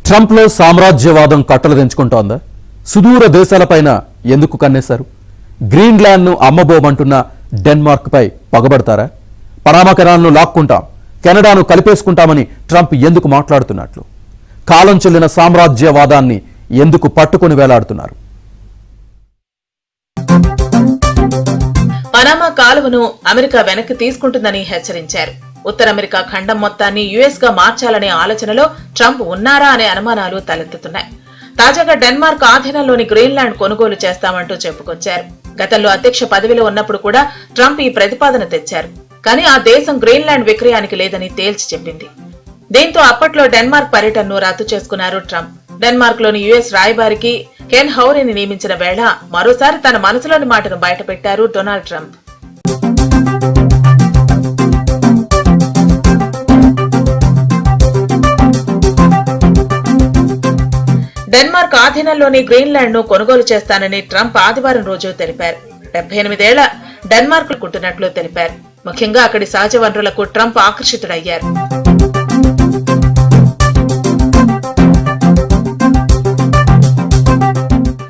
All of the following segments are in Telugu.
ట్రంప్లో సామ్రాజ్యవాదం కట్టలు తెంచుకుంటోందా? సుదూర దేశాలపైన ఎందుకు కన్నేశారు? గ్రీన్లాండ్ను అమ్మబోమంటున్న డెన్మార్క్పై పగబడతారా? పనామా కెనాల్ను లాక్కుంటాం, కెనడాను కలిపేసుకుంటామని ట్రంప్ ఎందుకు మాట్లాడుతున్నట్లు? కాలం చెల్లిన సామ్రాజ్యవాదాన్ని ఎందుకు పట్టుకుని వేలాడుతున్నారు? పనామా కాలువను అమెరికా వెనక్కి తీసుకుంటుందని హెచ్చరించారు. ఉత్తర అమెరికా ఖండం మొత్తాన్ని యుఎస్ గా మార్చాలనే ఆలోచనలో ట్రంప్ ఉన్నారా అనే అనుమానాలు తలెత్తుతున్నాయి. తాజాగా డెన్మార్క్ ఆధీనంలోని గ్రీన్లాండ్ కొనుగోలు చేస్తామంటూ చెప్పుకొచ్చారు. గతంలో అధ్యక్ష పదవిలో ఉన్నప్పుడు కూడా ట్రంప్ ఈ ప్రతిపాదన తెచ్చారు. కానీ ఆ దేశం గ్రీన్లాండ్ విక్రయానికి లేదని తేల్చి చెప్పింది. దీంతో అప్పట్లో డెన్మార్క్ పర్యటనను రద్దు చేసుకున్నారు ట్రంప్. డెన్మార్క్ లోని యుఎస్ రాయబారికి కెన్ హౌరీని నియమించిన వేళ మరోసారి తన మనసులోని మాటను బయటపెట్టారు డొనాల్డ్ ట్రంప్. డెన్మార్క్ ఆధీనంలోని గ్రీన్లాండ్ ను కొనుగోలు చేస్తానని ట్రంప్ ఆదివారం రోజు తెలిపారు. 78 ఏళ్ల డెన్మార్క్ కుంటున్నట్లు తెలిపారు. ముఖ్యంగా అక్కడి సహజ వనరులకు ట్రంప్ ఆకర్షితుడయ్యారు.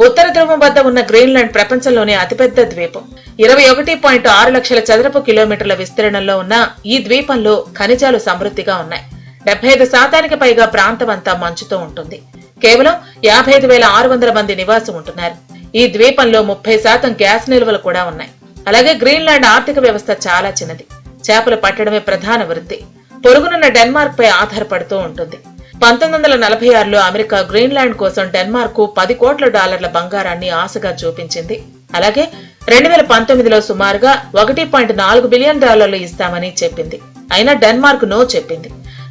ఉత్తర ధ్రువం వద్ద ఉన్న గ్రీన్లాండ్ ప్రపంచంలోనే అతిపెద్ద ద్వీపం. 21.6 లక్షల చదరపు కిలోమీటర్ల విస్తీర్ణంలో ఉన్న ఈ ద్వీపంలో ఖనిజాలు సమృద్ధిగా ఉన్నాయి. 75% పైగా ప్రాంతమంతా మంచుతో ఉంటుంది. కేవలం 55,600 మంది నివాసం ఉంటున్నారు. ఈ ద్వీపంలో 30% గ్యాస్ నిల్వలు కూడా ఉన్నాయి. అలాగే గ్రీన్లాండ్ ఆర్థిక వ్యవస్థ చాలా చిన్నది. చేపలు పట్టడమే ప్రధాన వృత్తి. పొరుగునున్న డెన్మార్క్ పై ఆధారపడుతూ ఉంటుంది. 1946లో అమెరికా గ్రీన్లాండ్ కోసం డెన్మార్క్ $10 కోట్ల బంగారాన్ని ఆశగా చూపించింది. అలాగే 2019లో సుమారుగా $1.4 బిలియన్ ఇస్తామని చెప్పింది. అయినా డెన్మార్క్ నో చెప్పింది.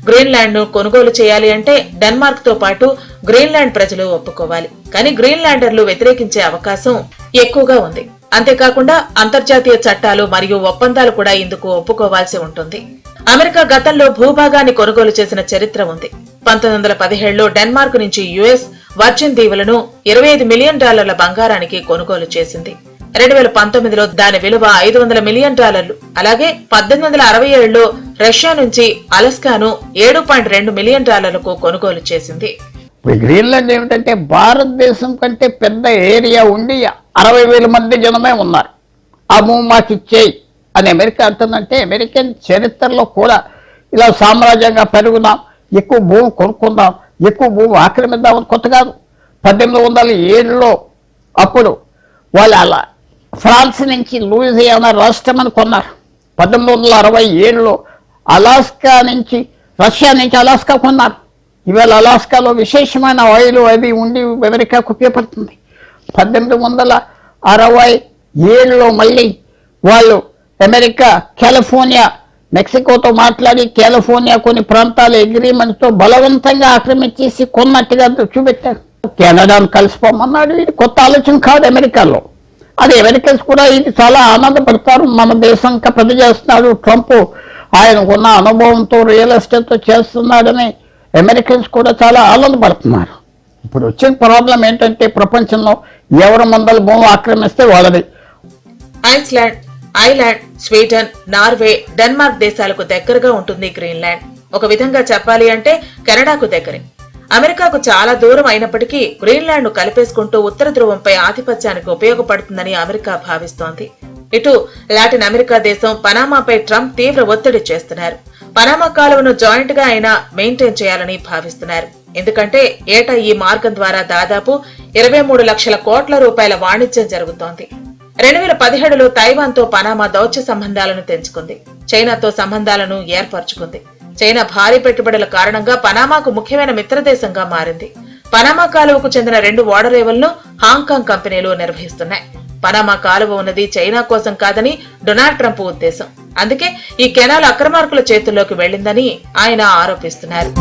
గ్రీన్లాండ్ ను కొనుగోలు చేయాలి అంటే డెన్మార్క్ తో పాటు గ్రీన్లాండ్ ప్రజలు ఒప్పుకోవాలి. కానీ గ్రీన్లాండర్లు వ్యతిరేకించే అవకాశం ఎక్కువగా ఉంది. అంతేకాకుండా అంతర్జాతీయ చట్టాలు మరియు ఒప్పందాలు కూడా ఇందుకు ఒప్పుకోవాల్సి ఉంటుంది. అమెరికా గతంలో భూభాగాన్ని కొనుగోలు చేసిన చరిత్ర ఉంది. 1917లో డెన్మార్క్ నుంచి యుఎస్ వర్జిన్ దీవులను $25 మిలియన్ బంగారానికి కొనుగోలు చేసింది. 2019లో దాని విలువ $500 మిలియన్. అలాగే 1867లో రష్యా నుంచి అలస్కాను $7.2 మిలియన్ కొనుగోలు చేసింది. గ్రీన్లాండ్ ఏమిటంటే భారతదేశం కంటే పెద్ద ఏరియా ఉండి 60,000 మంది జనమే ఉన్నారు. ఆ భూమి మాకు ఇచ్చేయి అని అమెరికా అంటుందంటే అమెరికన్ చరిత్రలో కూడా ఇలా సామ్రాజ్యంగా పెరుగుదాం, ఎక్కువ భూమి కొనుక్కుందాం, ఎక్కువ భూమి ఆక్రమిద్దామని కొత్త కాదు. 1807లో అప్పుడు వాళ్ళు అలా ఫ్రాన్స్ నుంచి లూయిజియానా రాష్ట్రం అని కొన్నారు. 1967లో అలాస్కా నుంచి రష్యా నుంచి అలాస్కా కొన్నారు. ఇవాళ అలాస్కాలో విశేషమైన ఆయిల్ అవి ఉండి అమెరికాకు ఉపయోగపడుతుంది. 1967లో మళ్ళీ వాళ్ళు అమెరికా కాలిఫోర్నియా మెక్సికోతో మాట్లాడి కాలిఫోర్నియా కొన్ని ప్రాంతాల అగ్రిమెంట్తో బలవంతంగా ఆక్రమించేసి కొన్నట్టుగా చూపెట్టారు. కెనడాను కలిసిపోమన్నాడు. ఇది కొత్త ఆలోచన కాదు అమెరికాలో. అది అమెరికన్స్ కూడా ఇది చాలా ఆనందపడతారు. మన దేశం ఇంకా పెద్ద చేస్తున్నాడు ట్రంప్, ఆయనకున్న అనుభవంతో రియల్ ఎస్టేట్తో చేస్తున్నాడని అమెరికన్స్ కూడా చాలా ఆనందపడుతున్నారు. ఇప్పుడు వచ్చిన ప్రాబ్లం ఏంటంటే ప్రపంచంలో ఎవరు ముందల భూమి ఆక్రమిస్తే వాళ్ళది. Iceland, island, Sweden, Norway, Denmark దేశాలకు దగ్గరగా ఉంటుంది గ్రీన్లాండ్. ఒక విధంగా చెప్పాలి అంటే కెనడాకు దగ్గరే. అమెరికాకు చాలా దూరం అయినప్పటికీ గ్రీన్లాండ్ ను కలిపేసుకుంటూ ఉత్తర ధ్రువంపై ఆధిపత్యానికి ఉపయోగపడుతుందని అమెరికా భావిస్తోంది. ఇటు లాటిన్ అమెరికా దేశం పనామాపై ట్రంప్ తీవ్ర ఒత్తిడి చేస్తున్నారు. పనామా కాలువను జాయింట్ గా అయినా మెయింటైన్ చేయాలని భావిస్తున్నారు. ఎందుకంటే ఏటా ఈ మార్గం ద్వారా దాదాపు 23 లక్షల కోట్ల రూపాయల వాణిజ్యం జరుగుతోంది. 2017లో తైవాన్ తో పనామా దౌత్య సంబంధాలను తెంచుకుంది. చైనాతో సంబంధాలను ఏర్పరచుకుంది. చైనా భారీ పెట్టుబడుల కారణంగా పనామాకు ముఖ్యమైన మిత్రదేశంగా మారింది. పనామా కాలువకు చెందిన 2 ఓడరేవులను హాంకాంగ్ కంపెనీలు నిర్వహిస్తున్నాయి. పనామా కాలువ ఉన్నది చైనా కోసం కాదని డొనాల్డ్ ట్రంప్ ఉద్దేశం. అందుకే ఈ కెనాల్ అక్రమార్కుల చేతుల్లోకి వెళ్లిందని ఆయన ఆరోపిస్తున్నారు.